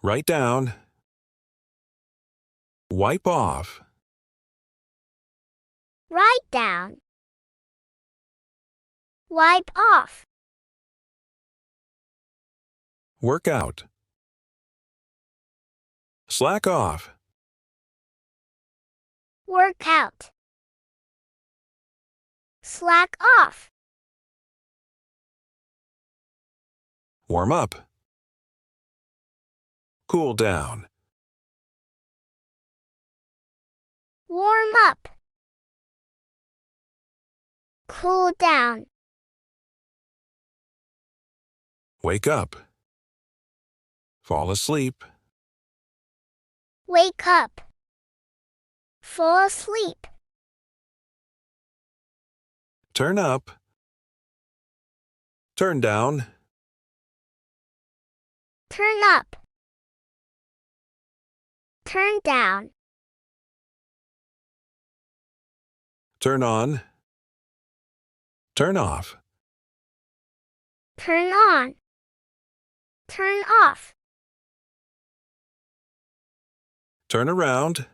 Write down. Wipe off. Write down. Wipe off. Work out. Slack off. Work out. Slack off. Warm up. Cool down. Warm up. Cool down. Wake up. Fall asleep. Wake up. Fall asleep. Turn up. Turn down. Turn up. Turn down. Turn on. Turn off. Turn on. Turn off. Turn around.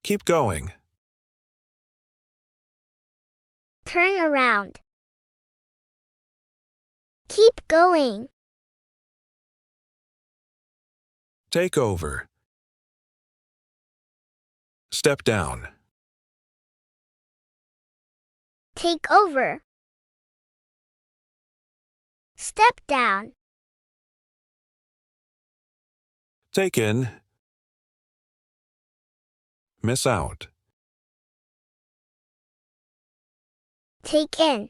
Keep going. Turn around. Keep going. Take over. Step down. Take over. Step down. Take in. Miss out. Take in.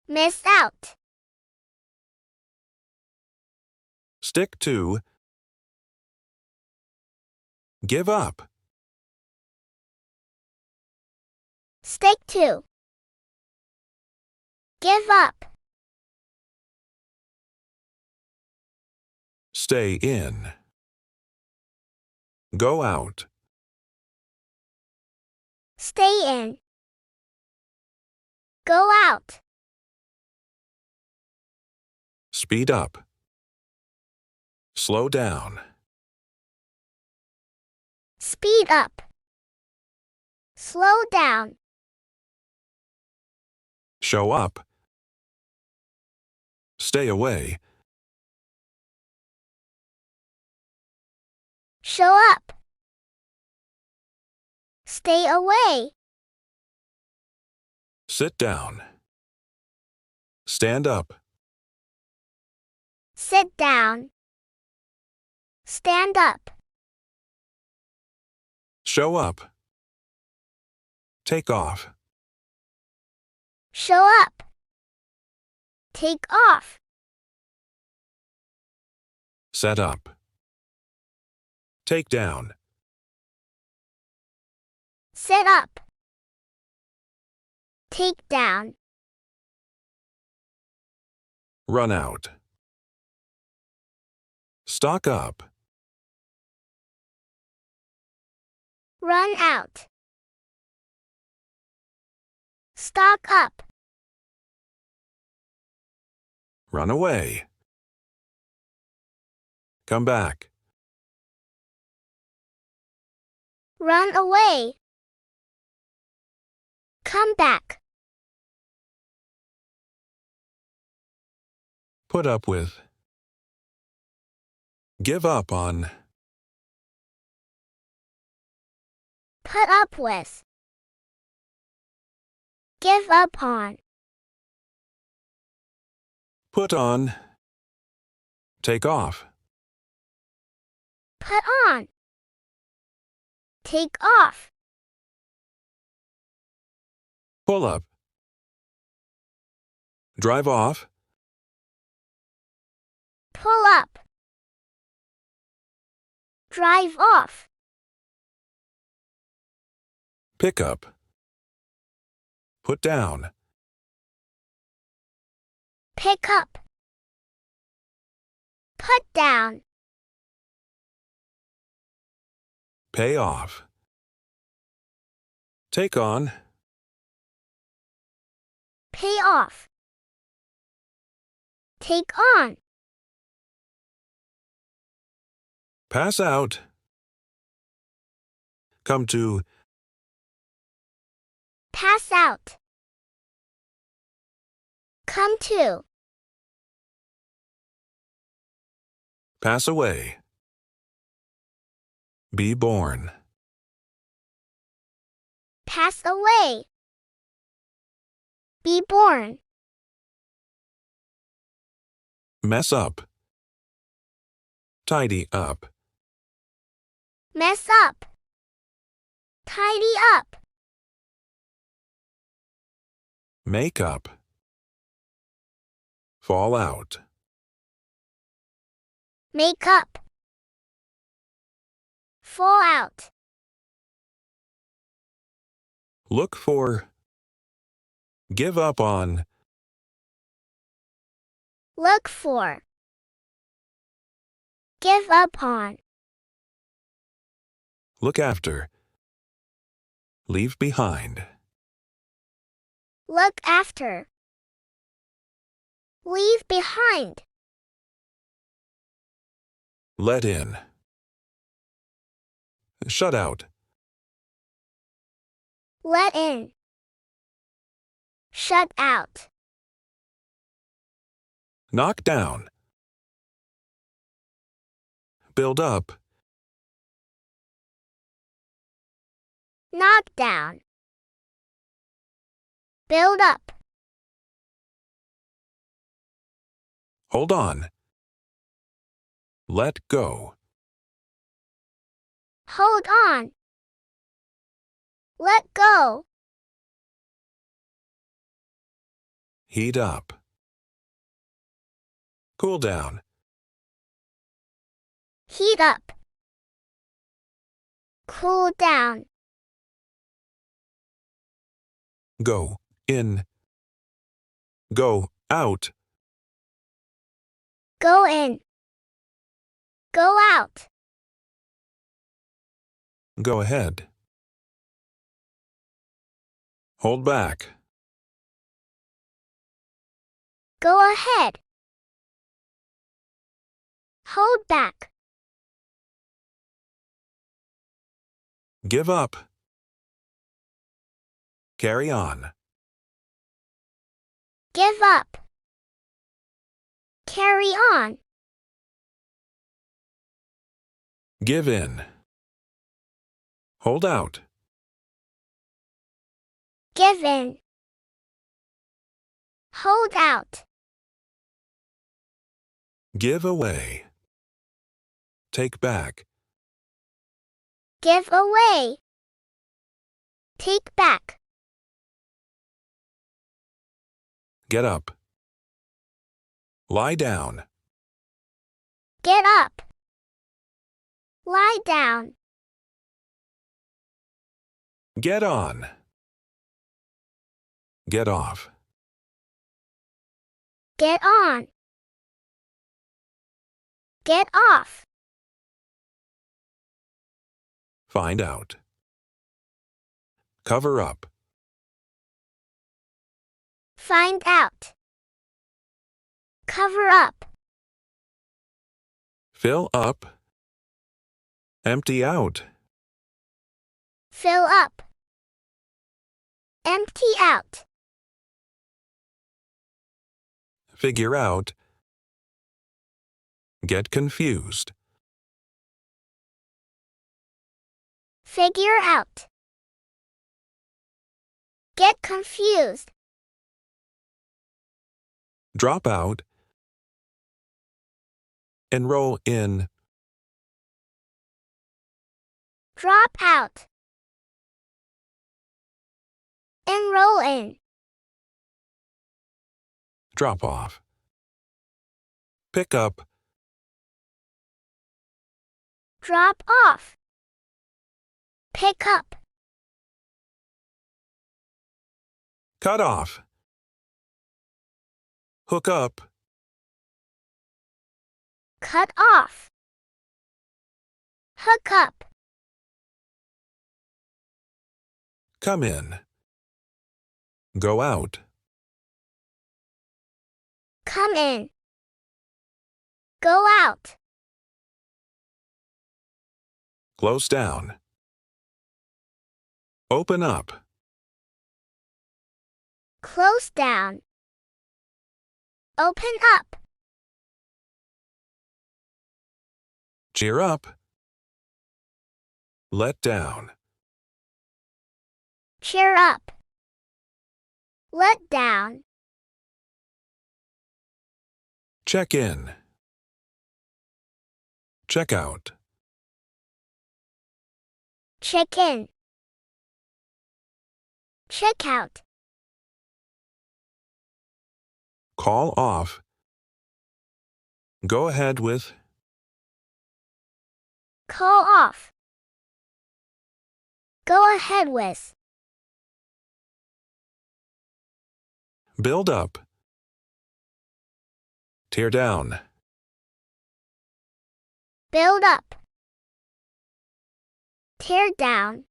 Miss out. Stick to. Give up. Stick to. Give up. Stay in. Go out. Stay in. Go out. Speed up. Slow down. Speed up. Slow down. Show up. Stay away. Show up. Stay away. Sit down. Stand up. Sit down. Stand up. Show up. Take off. Show up. Take off. Set up. Take down. Set up. Take down. Run out. Stock up. Run out. Stock up. Run away. Come back. Run away. Come back. Put up with. Give up on. Put up with. Give up on. Put on. Take off. Put on. Take off. Pull up. Drive off. Pull up. Drive off. Pick up. Put down. Pick up. Put down. Pay off. Take on. Pay off. take on, Pass out. Come to. pass out, come to, Pass away. Be born. pass away, be born, Mess up. Tidy up. mess up, tidy up, Make up. Fall out. make up, fall out, Look for. Give up on. look for, give up on, Look after. Leave behind. look after, leave behind, Let in. Shut out. let in, shut out, Knock down. Build up. knock down, build up, Hold on. Let go. hold on, let go, Heat up. Cool down. heat up, cool down, Go in. Go out. go in, go out, Go ahead. Hold back. go ahead, hold back, Give up. Carry on. give up, carry on, Give in. Hold out. give in, hold out, Give away. Take back. give away, take back, Get up. Lie down. get up, lie down, Get on. Get off. get on, get off, Find out. Cover up. find out, cover up, Fill up. Empty out. fill up, empty out, Figure out. Get confused. figure out, get confused, Drop out. Enroll in. drop out, enroll in, Drop off. Pick up. drop off, pick up, Cut off. Hook up. cut off, hook up, Come in. Go out. come in, Go out. Close down. Open up. Close down. Open up. Cheer up. Let down. Cheer up. Let down. Check in. Check out. Check in. Check out. Call off. Go ahead with. Call off. Go ahead with. Build up. Tear down. Build up. Tear down.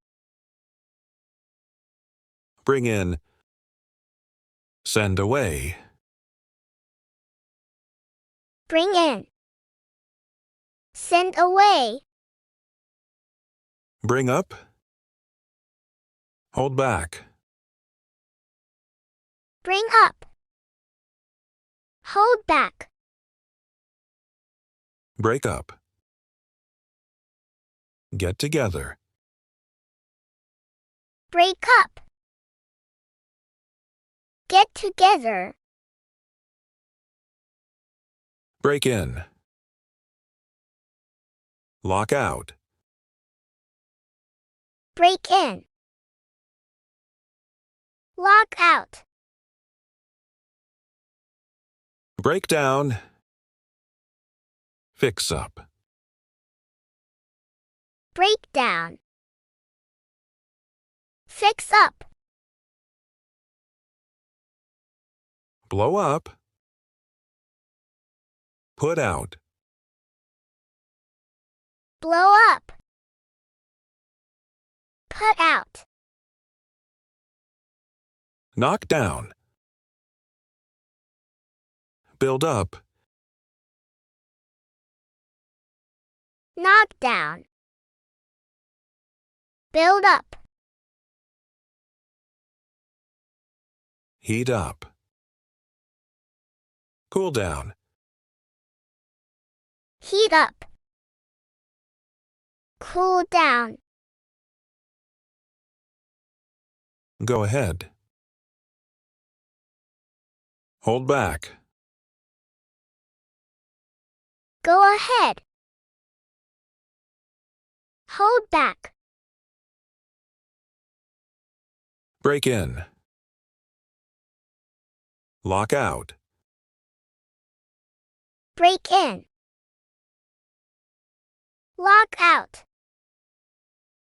Bring in. Send away. Bring in. Send away. Bring up. Hold back. Bring up. Hold back. Break up. Get together. Break up. Get together. Break in. Lock out. Break in. Lock out. Break down. Fix up. Break down. Fix up. Blow up. Put out. Blow up. Put out. Knock down. Build up. Knock down. Build up. Heat up. Cool down. Heat up. Cool down. Go ahead. Hold back. Go ahead. Hold back. Break in. Lock out. Break in. Lock out.